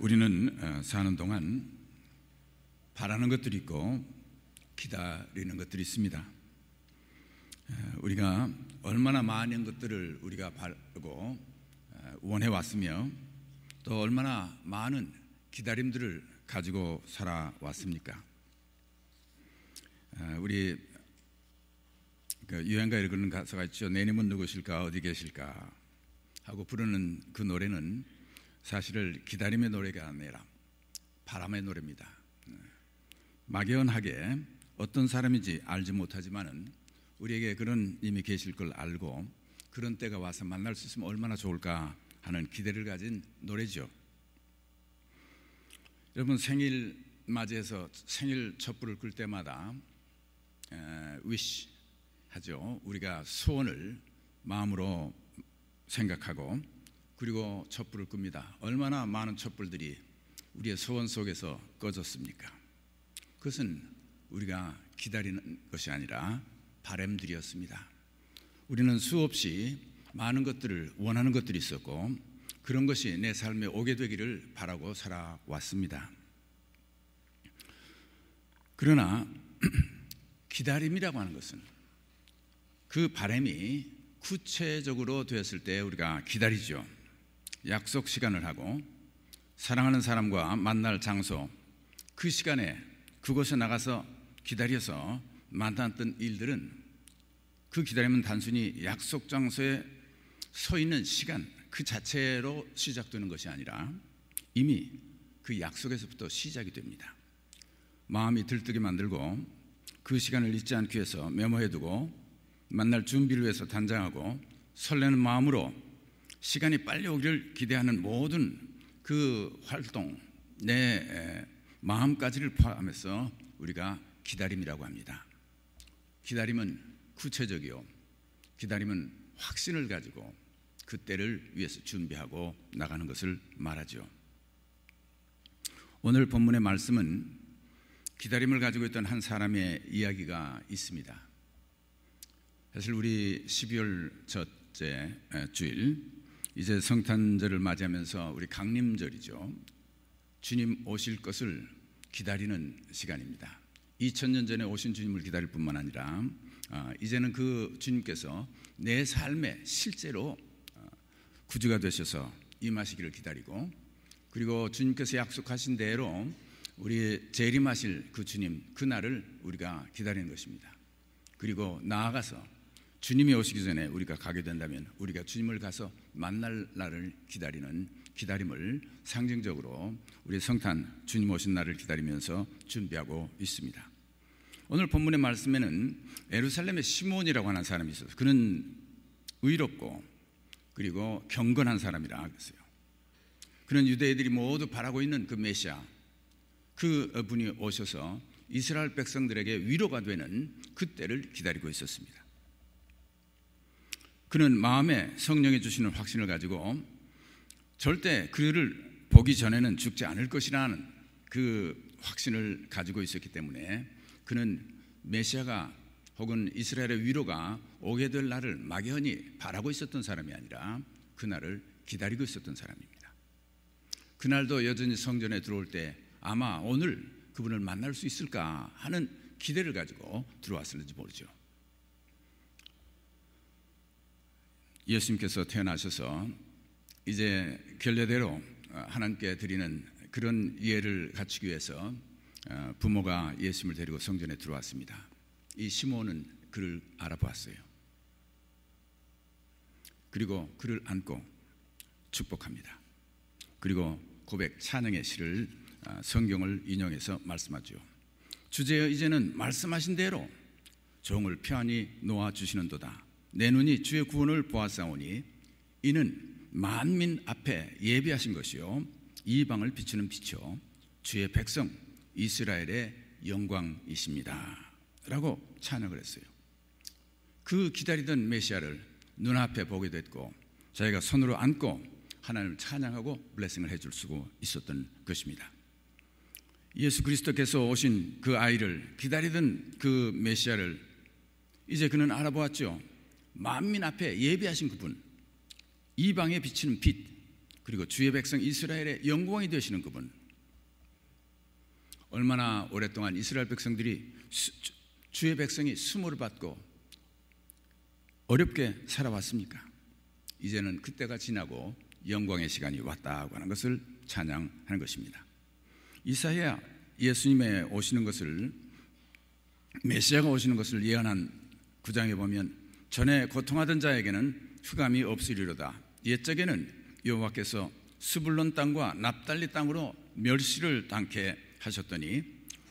우리는 사는 동안 바라는 것들이 있고 기다리는 것들이 있습니다. 우리가 얼마나 많은 것들을 우리가 바라고 원해왔으며 또 얼마나 많은 기다림들을 가지고 살아왔습니까? 우리 유행가에 그런 가사가 있죠. 내님은 누구실까 어디 계실까 하고 부르는 그 노래는 사실 기다림의 노래가 아니라 바람의 노래입니다. 막연하게 어떤 사람인지 알지 못하지만은 우리에게 그런 님이 계실 걸 알고 그런 때가 와서 만날 수 있으면 얼마나 좋을까 하는 기대를 가진 노래죠. 여러분 생일 맞이해서 생일 촛불을 끌 때마다 wish 하죠. 우리가 소원을 마음으로 생각하고 그리고 촛불을 끕니다. 얼마나 많은 촛불들이 우리의 소원 속에서 꺼졌습니까? 그것은 우리가 기다리는 것이 아니라 바람들이었습니다. 우리는 수없이 많은 것들을 원하는 것들이 있었고 그런 것이 내 삶에 오게 되기를 바라고 살아왔습니다. 그러나 기다림이라고 하는 것은 그 바람이 구체적으로 되었을 때 우리가 기다리죠. 약속 시간을 하고 사랑하는 사람과 만날 장소 그 시간에 그곳에 나가서 기다려서 만났던 일들은 그 기다림은 단순히 약속 장소에 서 있는 시간 그 자체로 시작되는 것이 아니라 이미 그 약속에서부터 시작이 됩니다. 마음이 들뜨게 만들고 그 시간을 잊지 않기 위해서 메모해두고 만날 준비를 위해서 단장하고 설레는 마음으로 시간이 빨리 오기를 기대하는 모든 그 활동 내 마음까지를 포함해서 우리가 기다림이라고 합니다. 기다림은 구체적이요 기다림은 확신을 가지고 그 때를 위해서 준비하고 나가는 것을 말하죠. 오늘 본문의 말씀은 기다림을 가지고 있던 한 사람의 이야기가 있습니다. 사실 우리 12월 첫째 주일 이제 성탄절을 맞이하면서 우리 강림절이죠. 주님 오실 것을 기다리는 시간입니다. 2000년 전에 오신 주님을 기다릴 뿐만 아니라 이제는 그 주님께서 내 삶에 실제로 구주가 되셔서 임하시기를 기다리고 그리고 주님께서 약속하신 대로 우리 재림하실 그 주님 그날을 우리가 기다리는 것입니다. 그리고 나아가서 주님이 오시기 전에 우리가 가게 된다면 우리가 주님을 가서 만날 날을 기다리는 기다림을 상징적으로 우리 성탄 주님 오신 날을 기다리면서 준비하고 있습니다. 오늘 본문의 말씀에는 예루살렘의 시몬이라고 하는 사람이 있어서 그는 의롭고 그리고 경건한 사람이라 그랬어요. 그는 유대인들이 모두 바라고 있는 그 메시아 그 분이 오셔서 이스라엘 백성들에게 위로가 되는 그때를 기다리고 있었습니다. 그는 마음에 성령이 주시는 확신을 가지고 절대 그를 보기 전에는 죽지 않을 것이라는 그 확신을 가지고 있었기 때문에 그는 메시아가 혹은 이스라엘의 위로가 오게 될 날을 막연히 바라고 있었던 사람이 아니라 그날을 기다리고 있었던 사람입니다. 그날도 여전히 성전에 들어올 때 아마 오늘 그분을 만날 수 있을까 하는 기대를 가지고 들어왔을지 모르죠. 예수님께서 태어나셔서 이제 결례대로 하나님께 드리는 그런 예를 갖추기 위해서 부모가 예수님을 데리고 성전에 들어왔습니다. 이 시몬은 그를 알아보았어요. 그리고 그를 안고 축복합니다. 그리고 고백 찬양의 시를 성경을 인용해서 말씀하죠. 주제여 이제는 말씀하신 대로 종을 편히 놓아주시는도다. 내 눈이 주의 구원을 보았사오니 이는 만민 앞에 예비하신 것이요 이방을 비추는 빛이요 주의 백성 이스라엘의 영광이십니다 라고 찬양을 했어요. 그 기다리던 메시아를 눈앞에 보게 됐고 자기가 손으로 안고 하나님을 찬양하고 블레싱을 해줄 수가 있었던 것입니다. 예수 그리스도께서 오신 그 아이를 기다리던 그 메시아를 이제 그는 알아보았죠. 만민 앞에 예비하신 그분, 이방에 비치는 빛, 그리고 주의 백성 이스라엘의 영광이 되시는 그분. 얼마나 오랫동안 이스라엘 백성들이 주의 백성이 수모를 받고 어렵게 살아왔습니까? 이제는 그때가 지나고 영광의 시간이 왔다고 하는 것을 찬양하는 것입니다. 이사야 예수님의 오시는 것을, 메시아가 오시는 것을 예언한 9장에 보면 전에 고통하던 자에게는 흑암이 없으리로다. 옛적에는 여호와께서 스불론 땅과 납달리 땅으로 멸시를 당케 하셨더니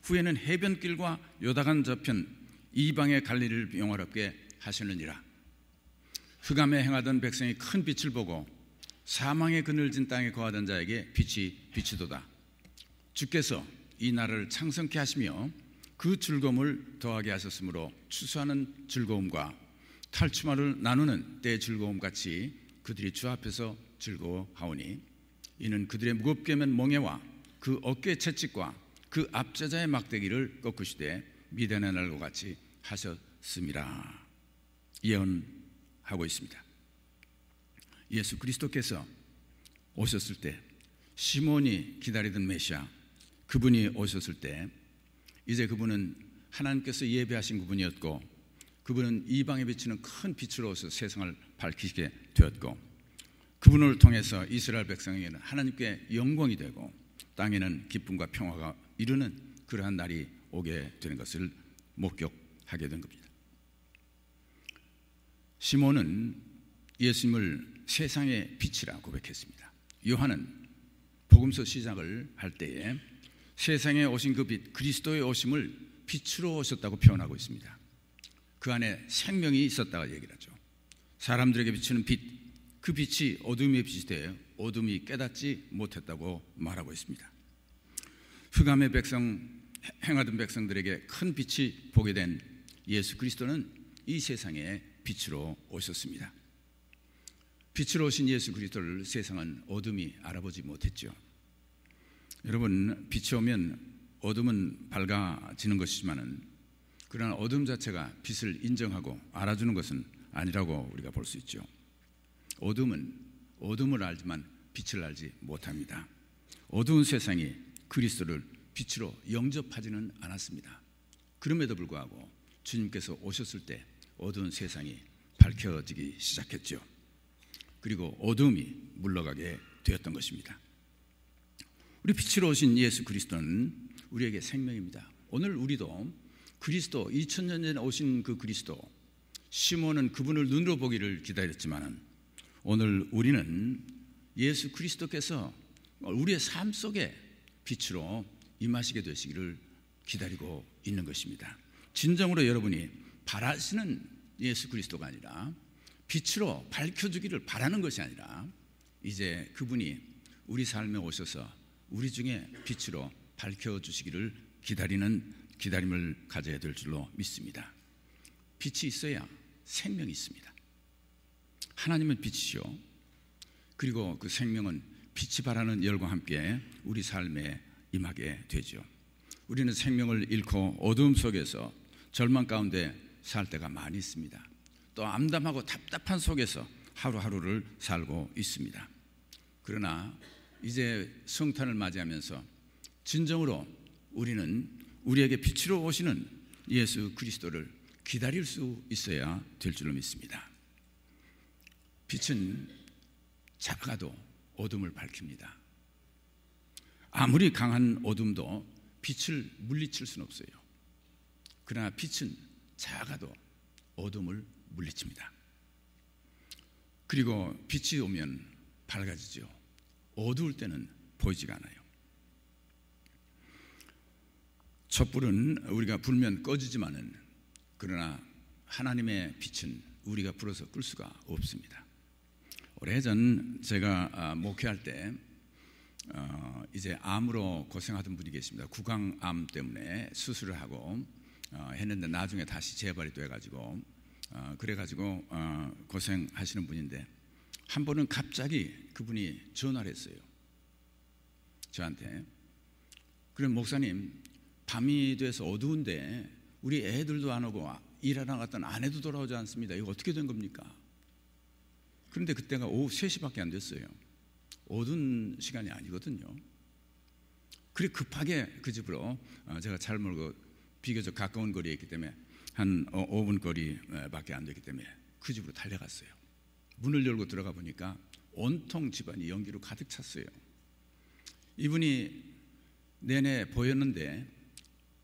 후에는 해변길과 요다간 저편 이방의 갈릴리를 영화롭게 하시느니라. 흑암에 행하던 백성이 큰 빛을 보고 사망의 그늘진 땅에 거하던 자에게 빛이 비치도다. 주께서 이 나라를 창성케 하시며 그 즐거움을 더하게 하셨으므로 추수하는 즐거움과 탈취마를 나누는 때의 즐거움 같이 그들이 주 앞에서 즐거워하오니 이는 그들의 무겁게 맨 멍에와 그 어깨의 채찍과 그 압제자의 막대기를 꺾으시되 미련의 날과 같이 하셨음이라 예언하고 있습니다. 예수 그리스도께서 오셨을 때, 시몬이 기다리던 메시아 그분이 오셨을 때, 이제 그분은 하나님께서 예배하신 그분이었고, 그분은 이방에 비치는 큰 빛으로 오셔서 세상을 밝히게 되었고, 그분을 통해서 이스라엘 백성에게는 하나님께 영광이 되고 땅에는 기쁨과 평화가 이루는 그러한 날이 오게 되는 것을 목격하게 된 겁니다. 시몬은 예수님을 세상의 빛이라 고백했습니다. 요한은 복음서 시작을 할 때에 세상에 오신 그 빛, 그리스도의 오심을 빛으로 오셨다고 표현하고 있습니다. 그 안에 생명이 있었다고 얘기를 하죠. 사람들에게 비치는 빛, 그 빛이 어둠의 빛이 되어 어둠이 깨닫지 못했다고 말하고 있습니다. 흑암의 백성, 행하던 백성들에게 큰 빛이 보게 된 예수 그리스도는 이 세상에 빛으로 오셨습니다. 빛으로 오신 예수 그리스도를 세상은 어둠이 알아보지 못했죠. 여러분, 빛이 오면 어둠은 밝아지는 것이지만은 그러나 어둠 자체가 빛을 인정하고 알아주는 것은 아니라고 우리가 볼 수 있죠. 어둠은 어둠을 알지만 빛을 알지 못합니다. 어두운 세상이 그리스도를 빛으로 영접하지는 않았습니다. 그럼에도 불구하고 주님께서 오셨을 때 어두운 세상이 밝혀지기 시작했죠. 그리고 어둠이 물러가게 되었던 것입니다. 우리 빛으로 오신 예수 그리스도는 우리에게 생명입니다. 오늘 우리도 그리스도, 2000년 전에 오신 그 그리스도, 시몬은 그분을 눈으로 보기를 기다렸지만 오늘 우리는 예수 그리스도께서 우리의 삶 속에 빛으로 임하시게 되시기를 기다리고 있는 것입니다. 진정으로 여러분이 바라시는 예수 그리스도가 아니라 빛으로 밝혀주기를 바라는 것이 아니라 이제 그분이 우리 삶에 오셔서 우리 중에 빛으로 밝혀주시기를 기다리는 기다림을 가져야 될 줄로 믿습니다. 빛이 있어야 생명이 있습니다. 하나님은 빛이죠. 그리고 그 생명은 빛이 발하는 열과 함께 우리 삶에 임하게 되죠. 우리는 생명을 잃고 어두움 속에서 절망 가운데 살 때가 많이 있습니다. 또 암담하고 답답한 속에서 하루하루를 살고 있습니다. 그러나 이제 성탄을 맞이하면서 진정으로 우리는 우리에게 빛으로 오시는 예수 그리스도를 기다릴 수 있어야 될 줄로 믿습니다. 빛은 작아도 어둠을 밝힙니다. 아무리 강한 어둠도 빛을 물리칠 수는 없어요. 그러나 빛은 작아도 어둠을 물리칩니다. 그리고 빛이 오면 밝아지죠. 어두울 때는 보이지가 않아요. 촛불은 우리가 불면 꺼지지만은 그러나 하나님의 빛은 우리가 불어서 끌 수가 없습니다. 오래전 제가 목회할 때 이제 암으로 고생하던 분이 계십니다. 구강암 때문에 수술을 하고 했는데 나중에 다시 재발이 돼가지고 그래가지고 고생하시는 분인데 한 번은 갑자기 그분이 전화를 했어요. 저한테. 그럼 목사님, 밤이 돼서 어두운데 우리 애들도 안 오고 일하러 갔던 아내도 돌아오지 않습니다. 이거 어떻게 된 겁니까? 그런데 그때가 오후 3시밖에 안 됐어요. 어두운 시간이 아니거든요. 그래 급하게 그 집으로 제가 잘 모르고 비교적 가까운 거리에 있기 때문에 한 5분 거리밖에 안 되기 때문에 그 집으로 달려갔어요. 문을 열고 들어가 보니까 온통 집안이 연기로 가득 찼어요. 이분이 내내 보였는데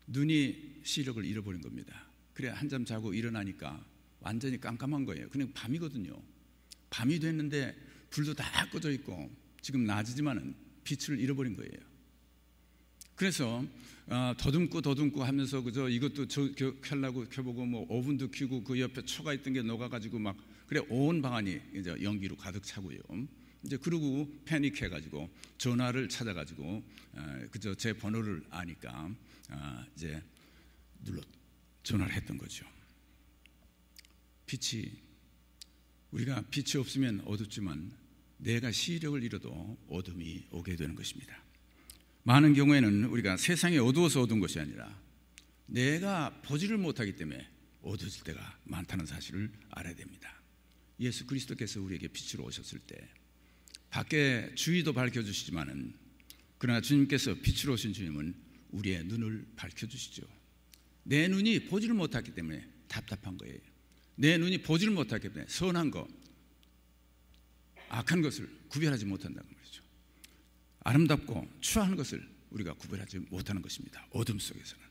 눈이 시력을 잃어버린 겁니다. 그래 한잠 자고 일어나니까 완전히 깜깜한 거예요. 그냥 밤이거든요. 밤이 됐는데 불도 다 꺼져 있고 지금 낮이지만은 빛을 잃어버린 거예요. 그래서 더듬고 하면서 그저 이것도 켜려고 켜보고 뭐 오븐도 켜고 그 옆에 초가 있던 게 녹아가지고 막 그래 온 방안이 이제 연기로 가득 차고요. 이제 그러고 패닉해가지고 전화를 찾아가지고 그저 제 번호를 아니까 이제 눌러 전화를 했던 거죠. 우리가 빛이 없으면 어둡지만 내가 시력을 잃어도 어둠이 오게 되는 것입니다. 많은 경우에는 우리가 세상이 어두워서 어두운 것이 아니라 내가 보지를 못하기 때문에 어두워질 때가 많다는 사실을 알아야 됩니다. 예수 그리스도께서 우리에게 빛으로 오셨을 때 밖에 주위도 밝혀주시지만은 그러나 주님께서 빛으로 오신 주님은 우리의 눈을 밝혀주시죠. 내 눈이 보지를 못했기 때문에 답답한 거예요. 내 눈이 보지를 못했기 때문에 선한 것, 악한 것을 구별하지 못한다는 말이죠. 아름답고 추한 것을 우리가 구별하지 못하는 것입니다. 어둠 속에서는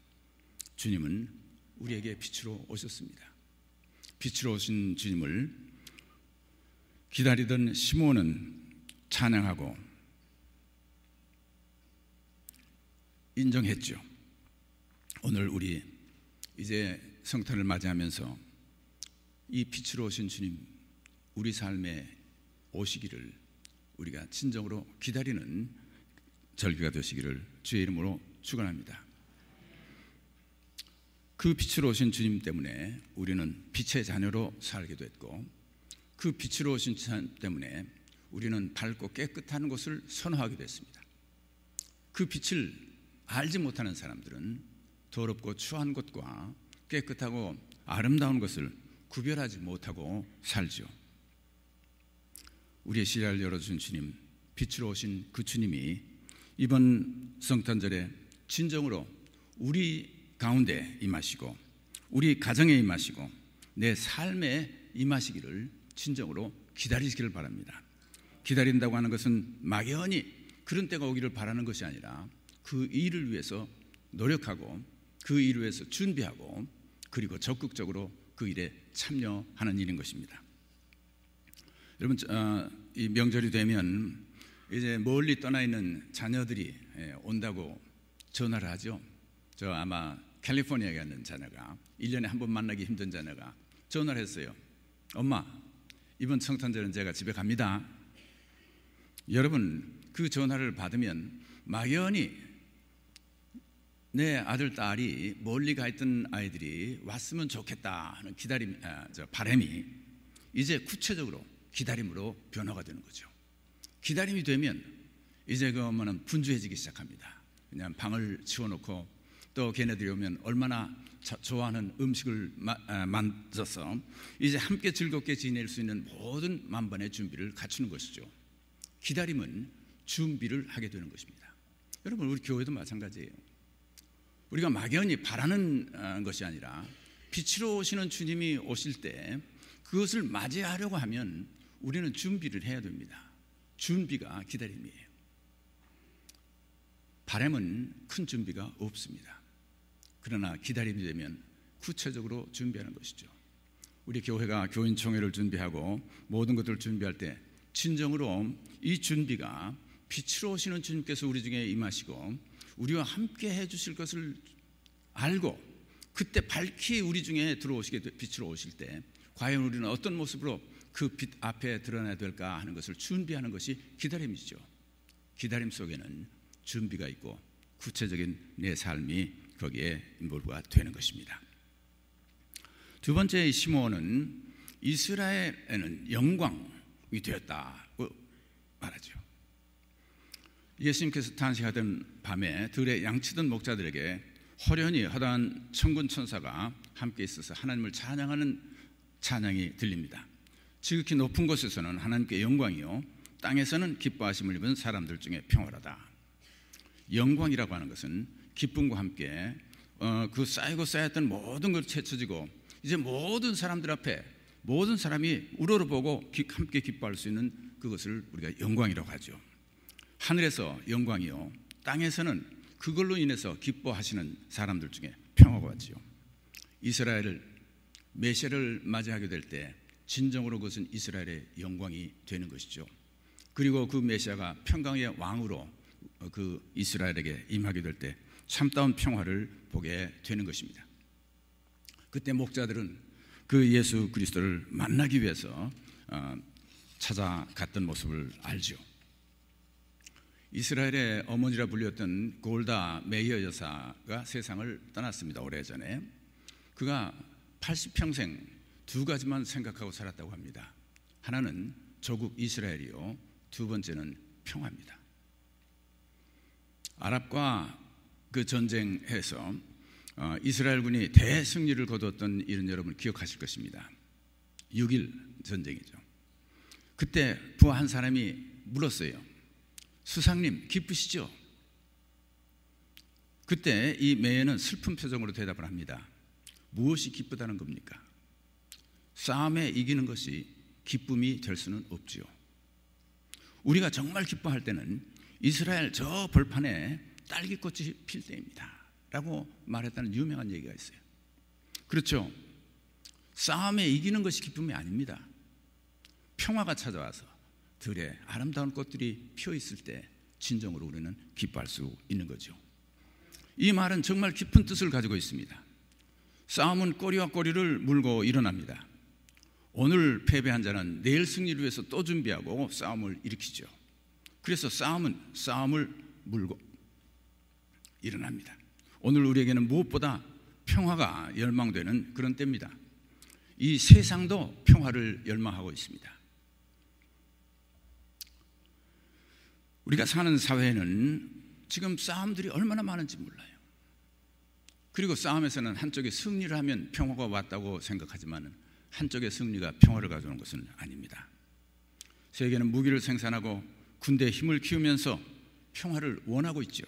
주님은 우리에게 빛으로 오셨습니다. 빛으로 오신 주님을 기다리던 시몬은 찬양하고 인정했죠. 오늘 우리 이제 성탄을 맞이하면서 이 빛으로 오신 주님 우리 삶에 오시기를 우리가 진정으로 기다리는 절기가 되시기를 주의 이름으로 축원합니다. 그 빛으로 오신 주님 때문에 우리는 빛의 자녀로 살게 됐고 그 빛으로 오신 주님 때문에 우리는 밝고 깨끗한 곳을 선호하게 됐습니다. 그 빛을 알지 못하는 사람들은 더럽고 추한 것과 깨끗하고 아름다운 것을 구별하지 못하고 살죠. 우리의 시야를 열어준 주님, 빛으로 오신 그 주님이 이번 성탄절에 진정으로 우리 가운데 임하시고 우리 가정에 임하시고 내 삶에 임하시기를 진정으로 기다리시기를 바랍니다. 기다린다고 하는 것은 막연히 그런 때가 오기를 바라는 것이 아니라 그 일을 위해서 노력하고 그 일을 위해서 준비하고 그리고 적극적으로 그 일에 참여하는 일인 것입니다. 여러분, 이 명절이 되면 이제 멀리 떠나 있는 자녀들이 온다고 전화를 하죠. 저 아마 캘리포니아에 있는 자녀가 1년에 한 번 만나기 힘든 자녀가 전화를 했어요. 엄마, 이번 성탄절은 제가 집에 갑니다. 여러분, 그 전화를 받으면 막연히 내 아들, 딸이 멀리 가 있던 아이들이 왔으면 좋겠다 하는 바람이 이제 구체적으로 기다림으로 변화가 되는 거죠. 기다림이 되면 이제 그 엄마는 분주해지기 시작합니다. 그냥 방을 치워놓고 또 걔네들이 오면 얼마나 좋아하는 음식을 만들어서 이제 함께 즐겁게 지낼 수 있는 모든 만반의 준비를 갖추는 것이죠. 기다림은 준비를 하게 되는 것입니다. 여러분, 우리 교회도 마찬가지예요. 우리가 막연히 바라는 것이 아니라 빛으로 오시는 주님이 오실 때 그것을 맞이하려고 하면 우리는 준비를 해야 됩니다. 준비가 기다림이에요. 바람은 큰 준비가 없습니다. 그러나 기다림이 되면 구체적으로 준비하는 것이죠. 우리 교회가 교인총회를 준비하고 모든 것들을 준비할 때 진정으로 이 준비가 빛으로 오시는 주님께서 우리 중에 임하시고 우리와 함께 해주실 것을 알고 그때 밝히 우리 중에 빛으로 오실 때 과연 우리는 어떤 모습으로 그 빛 앞에 드러나야 될까 하는 것을 준비하는 것이 기다림이죠. 기다림 속에는 준비가 있고 구체적인 내 삶이 거기에 인볼브가 되는 것입니다. 두 번째, 시므온은 이스라엘에는 영광이 되었다고 말하죠. 예수님께서 탄생하던 밤에 들에 양치던 목자들에게 호련히 허다한 천군 천사가 함께 있어서 하나님을 찬양하는 찬양이 들립니다. 지극히 높은 곳에서는 하나님께 영광이요 땅에서는 기뻐하심을 입은 사람들 중에 평화로다. 영광이라고 하는 것은 기쁨과 함께 그 쌓이고 쌓였던 모든 걸 채쳐지고 이제 모든 사람들 앞에 모든 사람이 우러러보고 함께 기뻐할 수 있는 그것을 우리가 영광이라고 하죠. 하늘에서 영광이요, 땅에서는 그걸로 인해서 기뻐하시는 사람들 중에 평화가 왔지요. 이스라엘을 메시아를 맞이하게 될 때 진정으로 그것은 이스라엘의 영광이 되는 것이죠. 그리고 그 메시아가 평강의 왕으로 그 이스라엘에게 임하게 될 때 참다운 평화를 보게 되는 것입니다. 그때 목자들은 그 예수 그리스도를 만나기 위해서 찾아갔던 모습을 알죠. 이스라엘의 어머니라 불렸던 골다 메이어 여사가 세상을 떠났습니다. 오래전에. 그가 80평생 두 가지만 생각하고 살았다고 합니다. 하나는 조국 이스라엘이요, 두 번째는 평화입니다. 아랍과 그 전쟁에서 이스라엘군이 대승리를 거두었던 일은 여러분 기억하실 것입니다. 6.1 전쟁이죠. 그때 부하 한 사람이 물었어요. 수상님 기쁘시죠? 그때 이 메이어는 슬픈 표정으로 대답을 합니다. 무엇이 기쁘다는 겁니까? 싸움에 이기는 것이 기쁨이 될 수는 없지요. 우리가 정말 기뻐할 때는 이스라엘 저 벌판에 딸기꽃이 필 때입니다 라고 말했다는 유명한 얘기가 있어요. 그렇죠? 싸움에 이기는 것이 기쁨이 아닙니다. 평화가 찾아와서 들에 아름다운 꽃들이 피어 있을 때 진정으로 우리는 기뻐할 수 있는 거죠. 이 말은 정말 깊은 뜻을 가지고 있습니다. 싸움은 꼬리와 꼬리를 물고 일어납니다. 오늘 패배한 자는 내일 승리를 위해서 또 준비하고 싸움을 일으키죠. 그래서 싸움은 싸움을 물고 일어납니다. 오늘 우리에게는 무엇보다 평화가 열망되는 그런 때입니다. 이 세상도 평화를 열망하고 있습니다. 우리가 사는 사회에는 지금 싸움들이 얼마나 많은지 몰라요. 그리고 싸움에서는 한쪽이 승리를 하면 평화가 왔다고 생각하지만 한쪽의 승리가 평화를 가져오는 것은 아닙니다. 세계는 무기를 생산하고 군대의 힘을 키우면서 평화를 원하고 있죠.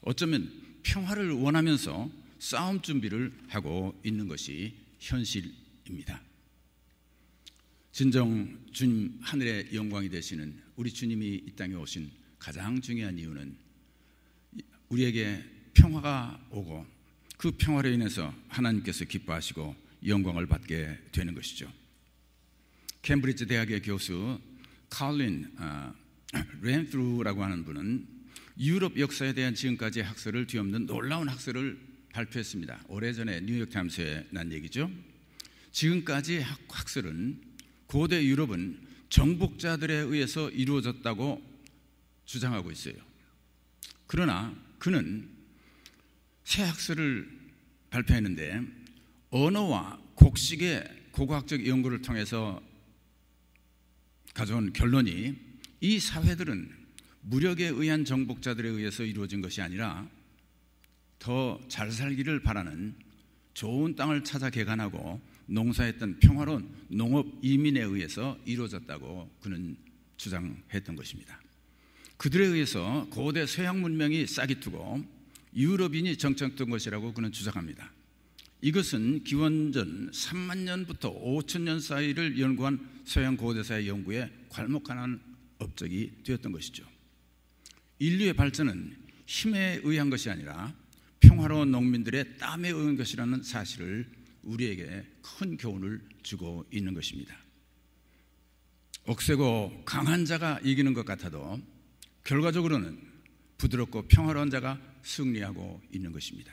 어쩌면 평화를 원하면서 싸움 준비를 하고 있는 것이 현실입니다. 진정 주님 하늘의 영광이 되시는 우리 주님이 이 땅에 오신 가장 중요한 이유는 우리에게 평화가 오고 그 평화로 인해서 하나님께서 기뻐하시고 영광을 받게 되는 것이죠. 캠브리지 대학의 교수 칼린 렌트루라고 하는 분은 유럽 역사에 대한 지금까지의 학설을 뒤엎는 놀라운 학설을 발표했습니다. 오래전에 뉴욕타임스에 난 얘기죠. 지금까지의 학설은 고대 유럽은 정복자들에 의해서 이루어졌다고 주장하고 있어요. 그러나 그는 새 학설을 발표했는데 언어와 곡식의 고고학적 연구를 통해서 가져온 결론이 이 사회들은 무력에 의한 정복자들에 의해서 이루어진 것이 아니라 더 잘 살기를 바라는 좋은 땅을 찾아 개간하고 농사했던 평화로운 농업 이민에 의해서 이루어졌다고 그는 주장했던 것입니다. 그들에 의해서 고대 서양 문명이 싹이 트고 유럽인이 정착된 것이라고 그는 주장합니다. 이것은 기원전 3만 년부터 5천 년 사이를 연구한 서양 고대사의 연구에 괄목하는 업적이 되었던 것이죠. 인류의 발전은 힘에 의한 것이 아니라 평화로운 농민들의 땀에 의한 것이라는 사실을 우리에게 큰 교훈을 주고 있는 것입니다. 억세고 강한 자가 이기는 것 같아도 결과적으로는 부드럽고 평화로운 자가 승리하고 있는 것입니다.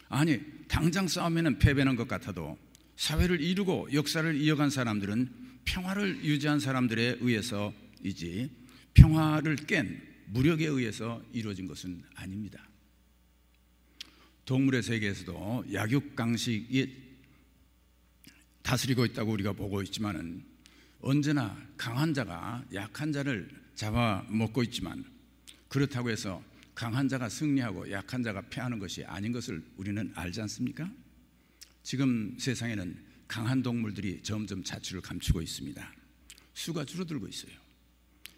아니, 당장 싸우면 패배하는 것 같아도 사회를 이루고 역사를 이어간 사람들은 평화를 유지한 사람들에 의해서이지 평화를 깬 무력에 의해서 이루어진 것은 아닙니다. 동물의 세계에서도 약육강식이 다스리고 있다고 우리가 보고 있지만은 언제나 강한 자가 약한 자를 잡아먹고 있지만 그렇다고 해서 강한 자가 승리하고 약한 자가 패하는 것이 아닌 것을 우리는 알지 않습니까? 지금 세상에는 강한 동물들이 점점 자취를 감추고 있습니다. 수가 줄어들고 있어요.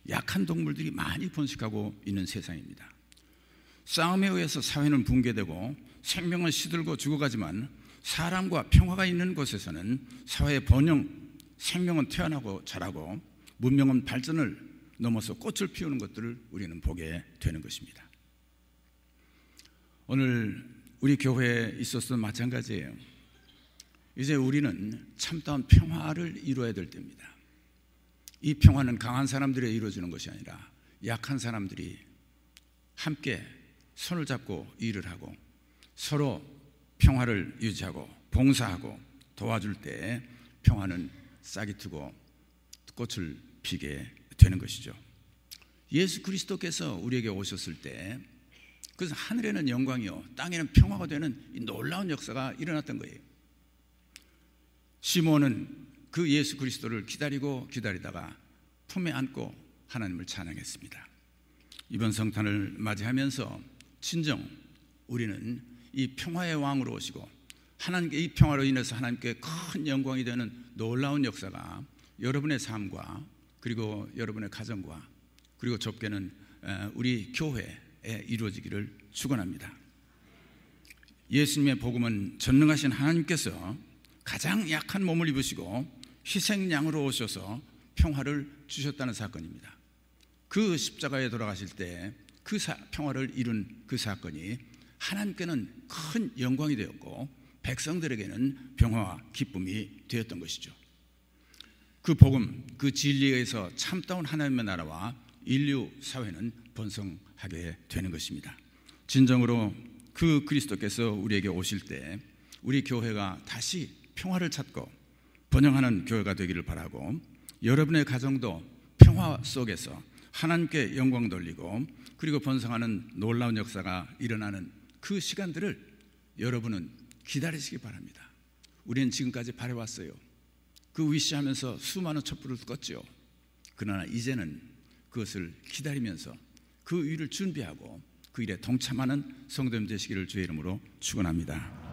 약한 동물들이 많이 번식하고 있는 세상입니다. 싸움에 의해서 사회는 붕괴되고 생명은 시들고 죽어가지만 사람과 평화가 있는 곳에서는 사회의 번영, 생명은 태어나고 자라고 문명은 발전을 넘어서 꽃을 피우는 것들을 우리는 보게 되는 것입니다. 오늘 우리 교회에 있어서도 마찬가지예요. 이제 우리는 참다운 평화를 이루어야 될 때입니다. 이 평화는 강한 사람들이 이루어지는 것이 아니라 약한 사람들이 함께 손을 잡고 일을 하고 서로 평화를 유지하고 봉사하고 도와줄 때 평화는 싹이 트고 꽃을 피게 되는 것이죠. 예수 그리스도께서 우리에게 오셨을 때 그래서 하늘에는 영광이요 땅에는 평화가 되는 이 놀라운 역사가 일어났던 거예요. 시몬은 그 예수 그리스도를 기다리다가 품에 안고 하나님을 찬양했습니다. 이번 성탄을 맞이하면서 진정 우리는 이 평화의 왕으로 오시고 하나님께 이 평화로 인해서 하나님께 큰 영광이 되는 놀라운 역사가 여러분의 삶과 그리고 여러분의 가정과 그리고 좁게는 우리 교회에 이루어지기를 축원합니다. 예수님의 복음은 전능하신 하나님께서 가장 약한 몸을 입으시고 희생양으로 오셔서 평화를 주셨다는 사건입니다. 그 십자가에 돌아가실 때 그 평화를 이룬 그 사건이 하나님께는 큰 영광이 되었고 백성들에게는 평화와 기쁨이 되었던 것이죠. 그 복음, 그 진리에 의해서 참다운 하나님의 나라와 인류 사회는 번성하게 되는 것입니다. 진정으로 그 그리스도께서 우리에게 오실 때 우리 교회가 다시 평화를 찾고 번영하는 교회가 되기를 바라고 여러분의 가정도 평화 속에서 하나님께 영광 돌리고 그리고 번성하는 놀라운 역사가 일어나는 그 시간들을 여러분은 기다리시기 바랍니다. 우리는 지금까지 바래왔어요. 그 위시하면서 수많은 촛불을 껐죠. 그러나 이제는 그것을 기다리면서 그 일을 준비하고 그 일에 동참하는 성도님 되시기를 주의 이름으로 축원합니다.